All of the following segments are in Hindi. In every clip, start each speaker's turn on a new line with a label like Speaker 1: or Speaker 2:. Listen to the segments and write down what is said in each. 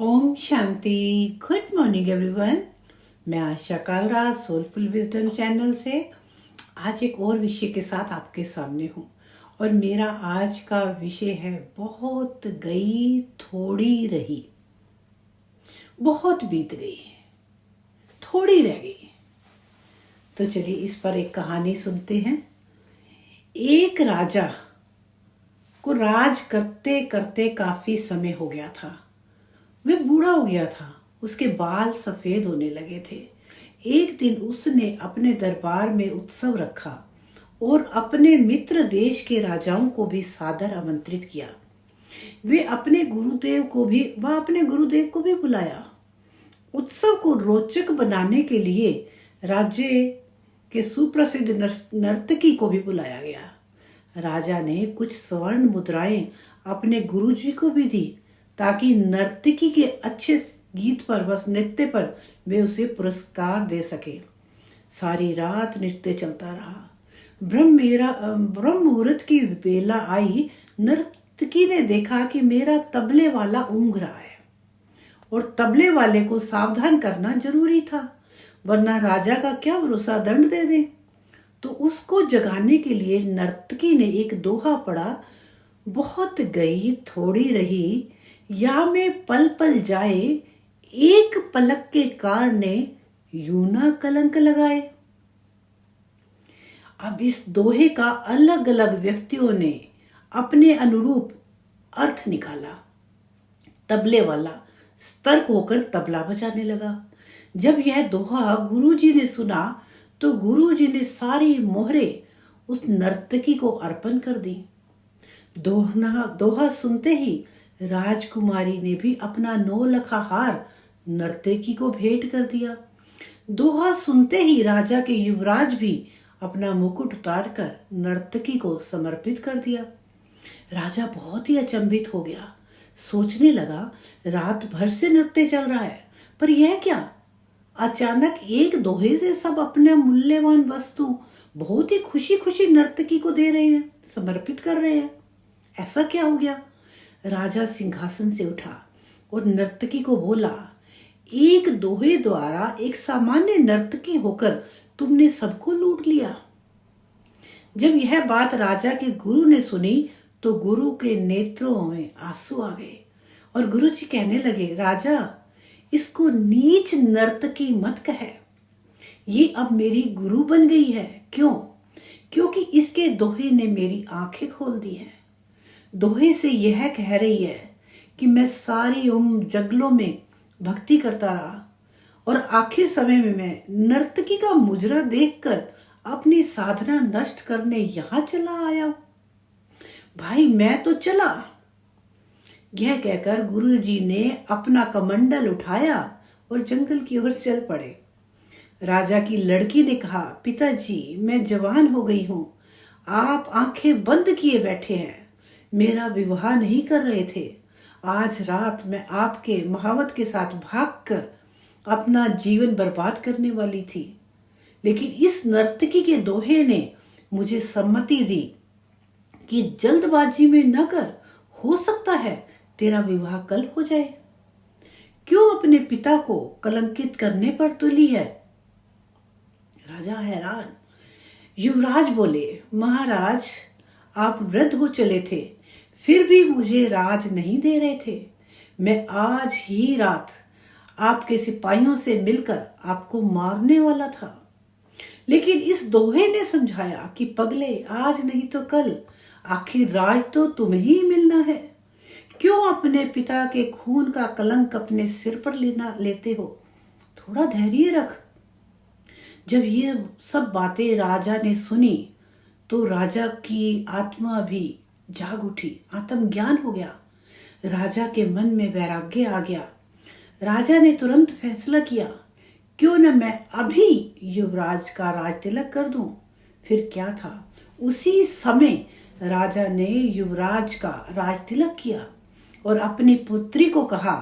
Speaker 1: ओम शांति। Good morning everyone. मैं Asha Kalra soulful wisdom channel से आज एक और विषय के साथ आपके सामने हूँ। और मेरा आज का विषय है बहुत गई थोड़ी रही। बहुत बीत गई, थोड़ी रह गई। तो चलिए इस पर एक कहानी सुनते हैं। एक राजा को राज करते करते काफी समय हो गया था। वह बूढ़ा हो गया था, उसके बाल सफेद होने लगे थे। एक दिन उसने अपने दरबार में उत्सव रखा और अपने मित्र देश के राजाओं को भी सादर आमंत्रित किया। वह अपने गुरुदेव को भी बुलाया। उत्सव को रोचक बनाने के लिए राज्य के सुप्रसिद्ध नर्तकी को भी बुलाया गया। राजा ने कुछ स्वर्ण मुद्राएं अपने गुरुजी को भी दी ताकि नर्तकी के अच्छे गीत पर, बस नृत्य पर वे उसे पुरस्कार दे सके। सारी रात नृत्य चलता रहा। ब्रह्म मुहूर्त की बेला आई। नर्तकी ने देखा कि मेरा तबले वाला ऊँघ रहा है और तबले वाले को सावधान करना जरूरी था, वरना राजा का क्या भरोसा दंड दे दे। तो उसको जगाने के लिए नर्तकी ने एक दोहा पढ़ा, बहुत गई थोड़ी रही, या में पल पल जाए, एक पलक के कारणे यूं ना कलंक लगाए। अब इस दोहे का अलग अलग व्यक्तियों ने अपने अनुरूप अर्थ निकाला। तबले वाला सतर्क होकर तबला बजाने लगा। जब यह दोहा गुरुजी ने सुना तो गुरुजी ने सारी मोहरें उस नर्तकी को अर्पण कर दी। दोहा सुनते ही राजकुमारी ने भी अपना 9 लखा हार नर्तकी को भेंट कर दिया। दोहा सुनते ही राजा के युवराज भी अपना मुकुट उतारकर नर्तकी को समर्पित कर दिया। राजा बहुत ही अचंभित हो गया। सोचने लगा, रात भर से नृत्य चल रहा है, पर यह क्या? अचानक एक दोहे से सब अपने मूल्यवान वस्तु बहुत ही खुशी खुशी नर्तकी को दे रहे हैं, समर्पित कर रहे हैं। ऐसा क्या हो गया? राजा सिंहासन से उठा और नर्तकी को बोला, एक दोहे द्वारा एक सामान्य नर्तकी होकर तुमने सबको लूट लिया। जब यह बात राजा के गुरु ने सुनी तो गुरु के नेत्रों में आंसू आ गए और गुरुजी कहने लगे, राजा, इसको नीच नर्तकी मत कहे। ये अब मेरी गुरु बन गई है। क्यों? क्योंकि इसके दोहे ने मेरी आंखें खोल दी हैं। दोहे से यह कह रही है कि मैं सारी उम्र जंगलों में भक्ति करता रहा और आखिर समय में मैं नर्तकी का मुजरा देखकर अपनी साधना नष्ट करने यहां चला आया। भाई मैं तो चला। यह कहकर गुरुजी ने अपना कमंडल उठाया और जंगल की ओर चल पड़े। राजा की लड़की ने कहा, पिताजी, मैं जवान हो गई हूं। आप आंखें बंद किए बैठे हैं, मेरा विवाह नहीं कर रहे थे। आज रात मैं आपके महावत के साथ भागकर अपना जीवन बर्बाद करने वाली थी, लेकिन इस नर्तकी के दोहे ने मुझे सम्मति दी कि जल्दबाजी में न कर, हो सकता है तेरा विवाह कल हो जाए। क्यों अपने पिता को कलंकित करने पर तुली है? राजा हैरान। युवराज बोले, महाराज, आप वृद्ध हो चले थे, फिर भी मुझे राज नहीं दे रहे थे। मैं आज ही रात आपके सिपाहियों से मिलकर आपको मारने वाला था, लेकिन इस दोहे ने समझाया कि पगले, आज नहीं तो कल आखिर राज तो तुम्हें ही मिलना है। क्यों अपने पिता के खून का कलंक अपने सिर पर लेते हो? थोड़ा धैर्य रख। जब ये सब बातें राजा ने सुनी तो राजा की आत्मा भी जाग उठी, आत्मज्ञान हो गया। राजा के मन में वैराग्य आ गया। राजा ने तुरंत फैसला किया, क्यों न मैं अभी युवराज का राज तिलक कर दूं। फिर क्या था, उसी समय राजा ने युवराज का राज तिलक किया और अपनी पुत्री को कहा,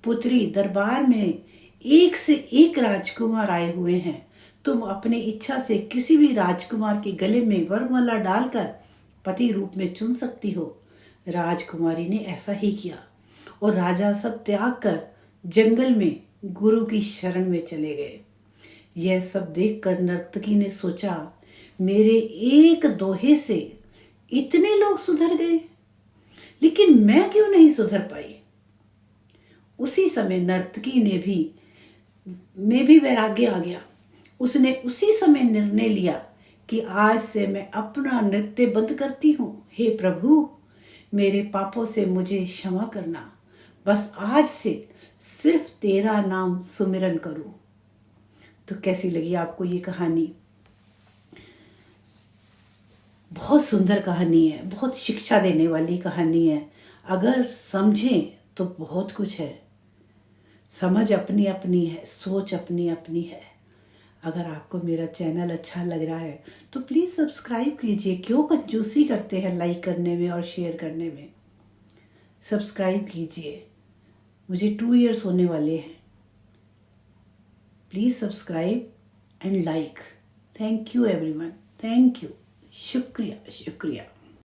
Speaker 1: पुत्री, दरबार में एक से एक राजकुमार आए हुए हैं। तुम अपनी इच्छा से किसी भी राजकुमार के गले में वरमाला डालकर पति रूप में चुन सकती हो। राजकुमारी ने ऐसा ही किया और राजा सब त्याग कर जंगल में गुरु की शरण में चले गए। यह सब देखकर नर्तकी ने सोचा, मेरे एक दोहे से इतने लोग सुधर गए, लेकिन मैं क्यों नहीं सुधर पाई। उसी समय नर्तकी में भी वैराग्य आ गया। उसने उसी समय निर्णय लिया कि आज से मैं अपना नृत्य बंद करती हूँ। हे प्रभु, मेरे पापों से मुझे क्षमा करना। बस आज से सिर्फ तेरा नाम सुमिरन करूं। तो कैसी लगी आपको ये कहानी? बहुत सुंदर कहानी है, बहुत शिक्षा देने वाली कहानी है। अगर समझें तो बहुत कुछ है। समझ अपनी अपनी है, सोच अपनी अपनी है। अगर आपको मेरा चैनल अच्छा लग रहा है तो प्लीज़ सब्सक्राइब कीजिए। क्यों कंजूसी करते हैं लाइक करने में और शेयर करने में? सब्सक्राइब कीजिए। मुझे 2 इयर्स होने वाले हैं। Please subscribe and like. Thank you everyone, thank you, शुक्रिया शुक्रिया।